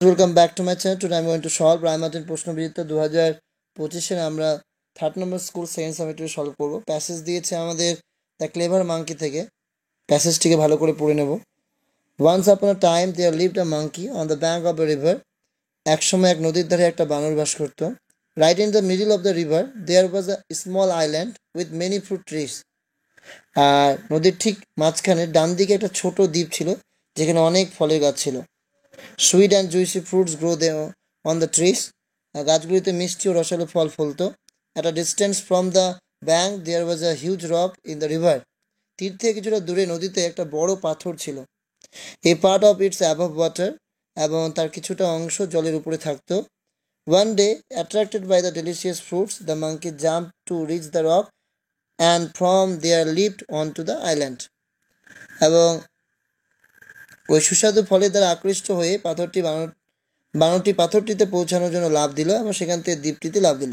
Welcome back to my channel. Today আমি going to solve Ray Martin প্রশ্নবিচিত্রা 2025-এর আমরা 3rd নম্বর school second সাবজেক্টে solve করবো। Passage দিয়েছে আমাদের দ্য ক্লেভার মাঙ্কি থেকে। প্যাসেজটিকে ভালো করে পড়ে নেব। Once upon a time there lived a monkey on the bank of a river. একসময় এক নদীর ধারে একটা বানর বাস করতো। Right in the middle of the river there was a small island with many fruit trees. আর নদীর ঠিক মাঝখানে ডান দিকে একটা ছোট দ্বীপ ছিল যেখানে অনেক ফলের গাছ ছিল। Sweet and juicy fruits grow they on the trees. গাছগুলিতে মিষ্টি ও রসালো ফল ফলতো। At a distance from the bank there was a huge rock in the river. তীর থেকে কিছুটা দূরে নদীতে একটা বড় পাথর ছিল। A part of its above water, এবং তার কিছুটা অংশ জলের উপরে থাকতো। One day, attracted by the delicious fruits, the monkey jump to reach the rock and from there lift on to the island. এবং ওই সুস্বাদু ফলের দ্বারা আকৃষ্ট হয়ে বানরটি পাথরটিতে পৌঁছানোর জন্য লাফ দিল এবং সেখান থেকে দ্বীপটিতে লাফ দিল।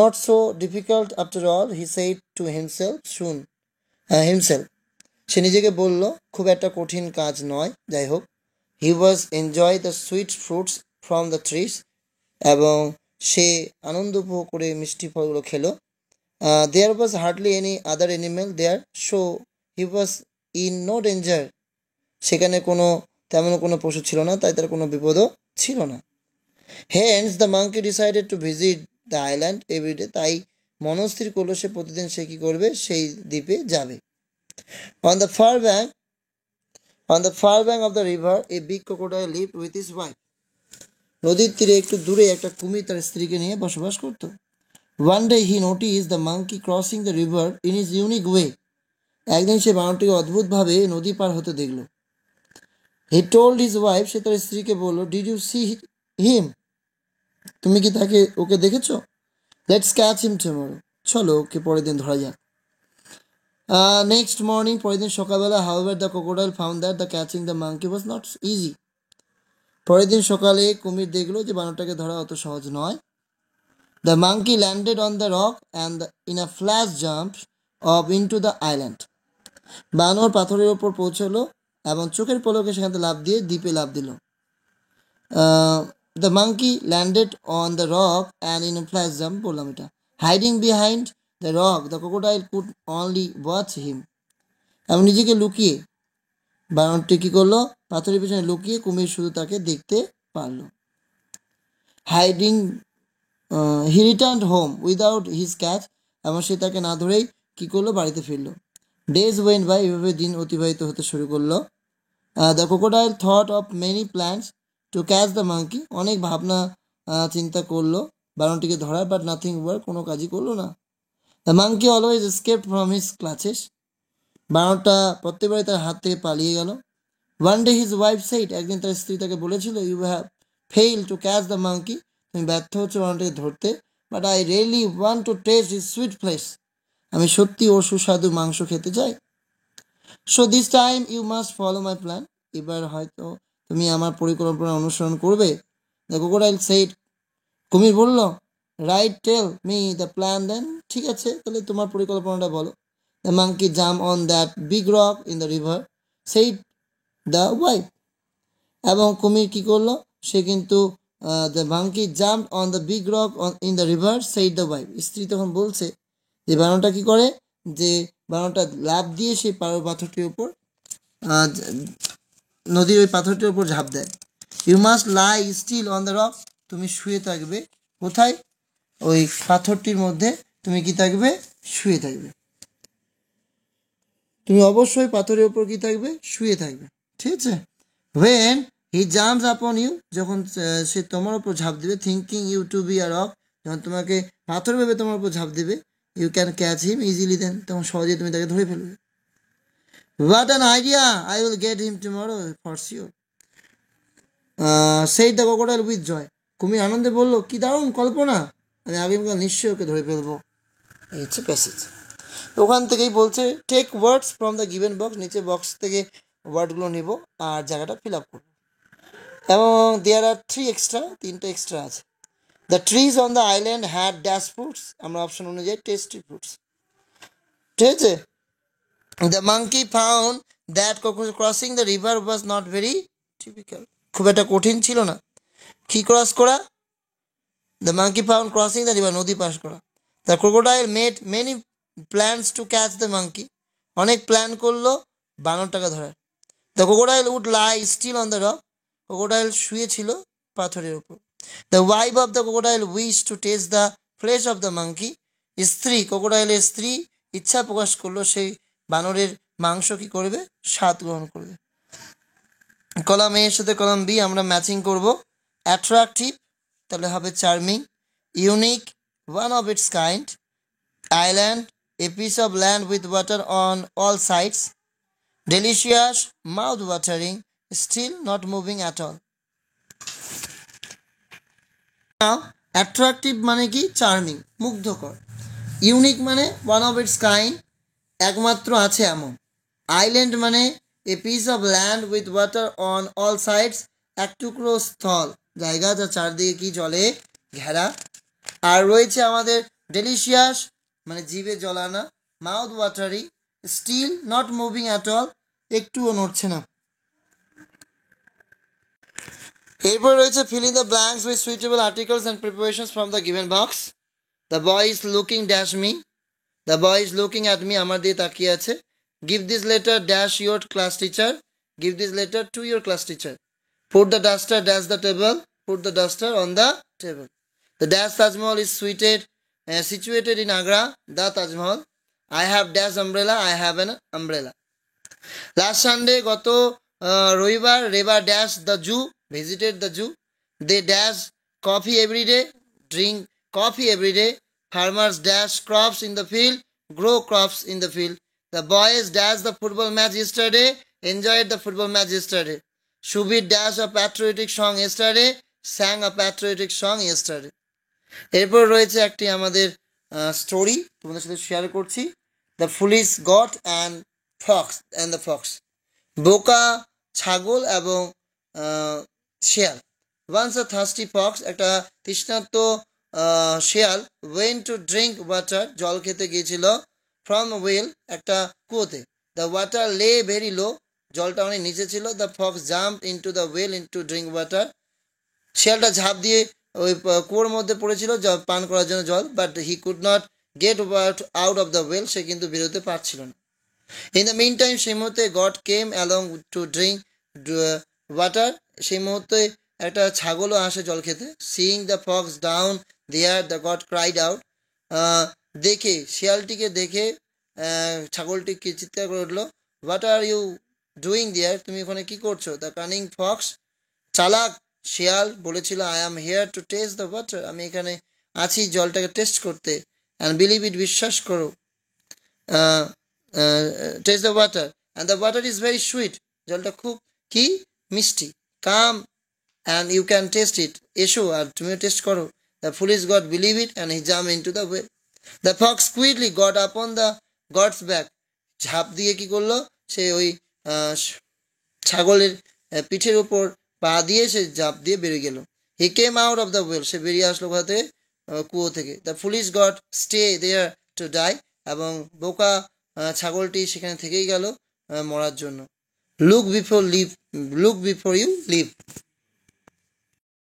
Not so difficult after all, he said to himself. সে নিজেকে বলল, খুব একটা কঠিন কাজ নয়। যাই হোক, he was enjoy the sweet fruits from the trees, এবং সে আনন্দ উপভোগ করে মিষ্টি ফলগুলো খেলো। There was hardly any other animal there, so he was in no danger. সেখানে তেমন কোনো পশু ছিল না, তাই তার কোনো বিপদও ছিল না। Hence the monkey decided to visit the island every day. তাই মনস্থির করলো সে প্রতিদিন সে কি করবে, সেই দ্বীপে যাবে। On the far bank of the river, a big crocodile lived with his wife. নদীর তীরে একটু দূরে একটা কুমির তার স্ত্রীকে নিয়ে বসবাস করত। One day he noticed the monkey crossing the river in his unique way. একদিন সে বানরটিকে অদ্ভুতভাবে নদী পার হতে দেখল। He told his wife, সে তার স্ত্রীকে বলল, Did you see him? তুমি কি ওকে দেখেছো? Let's catch him tomorrow. চলো ওকে পরের দিন ধরা যাক। Next morning, পরের দিন সকালবেলা, however, the crocodile found that the catching the monkey was not easy. পরের দিন সকালে কুমির দেখলো যে বানরটাকে ধরা অত সহজ নয়। The monkey landed on the rock and in a flash jumped up into the island. বানর পাথরের ওপর পৌঁছলো এবং চোখের পলকে সেখান থেকে লাফ দিয়ে দ্বীপে লাফ দিল। The monkey landed on the rock and in a flash jump, বললাম এটা, hiding behind the rock, the crocodile could only watch him. এবং নিজেকে লুকিয়ে বানরটি কি করলো, পাথরের পিছনে লুকিয়ে কুমির শুধু তাকে দেখতে পারলো। Hiding, he returned home without his catch. এবং সে তাকে না ধরেই কি করলো, বাড়িতে ফিরলো। Days went by, এভাবে দিন অতিবাহিত হতে শুরু করলো। The crocodile thought of many plans to catch the monkey. অনেক ভাবনা চিন্তা করলো বানরটিকে ধরার, বাট নাথিং ওয়ার্ক, কোনো কাজই করলো না। The monkey always escaped from his clutches. বানরটা প্রত্যেকবারই তার হাত থেকে পালিয়ে গেল। One day his wife said, একদিন তার স্ত্রী তাকে বলেছিল, You have failed to catch the monkey. তুমি ব্যর্থ হচ্ছ বানরটিকে ধরতে, but I really want to taste his sweet flesh. আমি সত্যি ওর সুস্বাদু মাংস খেতে চাই। So this time you must follow my plan. এবার হয়তো তুমি আমার পরিকল্পনা অনুসরণ করবে। The crocodile said, কুমির বলল, Right, tell me the plan then. ঠিক আছে, তাহলে তোমার পরিকল্পনাটা বলো। The monkey jumped on that big rock in the river, said the wife. এবং কুমির কি করলো, সে কিন্তু the monkey jumped on the big rock in the river, said the wife. স্ত্রী তখন বলছে যে বানরটা কি করে, যে বানরটা লাফ দিয়ে সেই পাথরটির উপর, নদীর ওই পাথরটির উপর ঝাঁপ দেয়। You must lie still on the rock. তুমি শুয়ে থাকবে কোথায়, ওই পাথরটির মধ্যে তুমি কি থাকবে, শুয়ে থাকবে। তুমি অবশ্যই পাথরের উপর কি থাকবে, শুয়ে থাকবে। ঠিক আছে। When he jumps upon you, যখন সে তোমার উপর ঝাঁপ দেবে, thinking you to be a rock, যখন তোমাকে পাথর ভেবে তোমার উপর ঝাঁপ দেবে, you can catch him easily then, তখন সহজে তুমি তাকে ধরে ফেলবে। What an idea! I will get him tomorrow for sure. said the crocodile with joy. কুমির আনন্দে বলল, কি দারুণ কল্পনা, আমি আগামীকাল নিশ্চয়ই ওকে ধরে ফেলবো। এই হচ্ছে প্যাসেজ। ওখান থেকেই বলছে, take words from the given box, নিচে বক্স থেকে ওয়ার্ডগুলো নিব আর জায়গাটা ফিল আপ করবো। এবং দেয়ার আর তিনটে এক্সট্রা আছে। The trees on the island had dash fruits, আমরা অপশন অনুযায়ী টেস্টি ফ্রুটস। ঠিক আছে। The monkey found that crossing the river was not very typical. খুব একটা কঠিন ছিল না। কি ক্রস করা? The monkey found crossing the river, নদী পাস করা। The crocodile made many plans to catch the monkey, অনেক প্ল্যান করলো বানরটাকে ধরার। The crocodile would lie still on the rock, crocodile শুয়েছিল পাথরের উপর। The wife of the crocodile wish to test the flash of the monkey, স্ত্রী, ক্রোকোডাইলের স্ত্রী ইচ্ছা প্রকাশ করলো সেই বানরের মাংস কি করবে, স্বাদ গ্রহণ করবে। কলাম এর সাথে কলাম বি আমরা ম্যাচিং করব। অ্যাট্রাকটিভ তাহলে হবে charming, unique one of its kind, island a piece of land with water on all sides, delicious mouth watering, still not moving at all. Attractive মানে কি? চার্মিং, মুগ্ধকর। Unique মানে one of its kind, একমাত্র আছে এমন। Island মানে a piece of land with water on all sides, এক টুকরো স্থল, জায়গা যা চারদিকে কি জলে ঘেরা। আর রয়েছে আমাদের ডেলিশিয়াস মানে জিভে জলানা, mouth watery, still not moving at all, একটুও নড়ছে না। এরপর রয়েছে fill in the blanks with suitable articles and preparations from the given box. The boy is looking dash me, the boy is looking at me, আমার দিকে তাকিয়ে আছে। Give this letter dash your class teacher, give this letter to your class teacher. Put the duster dash the table, put the duster on the table. The dash Taj Mahal is situated in Agra, the Taj Mahal. I have dash umbrella, I have an umbrella. Last Sunday গত রবিবার Reba dash the zoo, visited the zoo. They dash coffee every day, drink coffee every day. Farmers dash crops in the field, grow crops in the field. The boys dash the football match yesterday, enjoyed the football match yesterday. Shubir dash a patriotic song yesterday, sang a patriotic song yesterday. এরপর রয়েছে একটি আমাদের story তোমাদের সাথে share করছি। The foolish goat and the Fox, বোকা ছাগল এবং শেয়াল। ওয়ান্স আ থার্স্টি ফক্স, একটা তৃষ্ণার্ত শেয়াল, ওয়েন টু ড্রিঙ্ক ওয়াটার, জল খেতে গিয়েছিল, ফ্রম ওয়েল, একটা কুয়োতে। The water lay very low, জলটা অনেক নিচে ছিল। The fox jump into the well into drink water, শেয়ালটা ঝাঁপ দিয়ে ওই কুয়োর মধ্যে পড়েছিল পান করার জন্য জল, but he could not get out of the well, সে কিন্তু বেরোতে পারছিল না। ইন দ্য মিন টাইম, সেই মুহূর্তে goat came along to drink water, সেই মুহূর্তে একটা ছাগলও আসে জল খেতে। Seeing the fox down there, the goat cried out, দেখে শিয়ালটিকে দেখে ছাগলটি চিৎকার করে উঠলো, what are you doing there, তুমি ওখানে কি করছো? দ্য কানিং ফক্স, চালাক শিয়াল বলেছিল, I am hair to test the water, আমি এখানে আছি জলটাকে টেস্ট করতে। অ্যান্ড বিলিভ ইট, বিশ্বাস করো, taste the water and the water is very sweet, জলটা খুব কি মিষ্টি। Come and you can taste it, এসো আর তুমিও টেস্ট করো। The foolish goat believe it and he jump into the well. The fox quickly got upon the goat's back, ঝাঁপ দিয়ে কি করলো, সে ওই ছাগলের পিঠের উপর পা দিয়ে সে ঝাঁপ দিয়ে বেরিয়ে গেল। He came out of the well, সে বেরিয়ে আসলো কোথা থেকে? কুয়ো থেকে। The foolish goat stay there to die, এবং বোকা ছাগলটি সেখানে থেকেই গেল মরার জন্য। Look before you leave.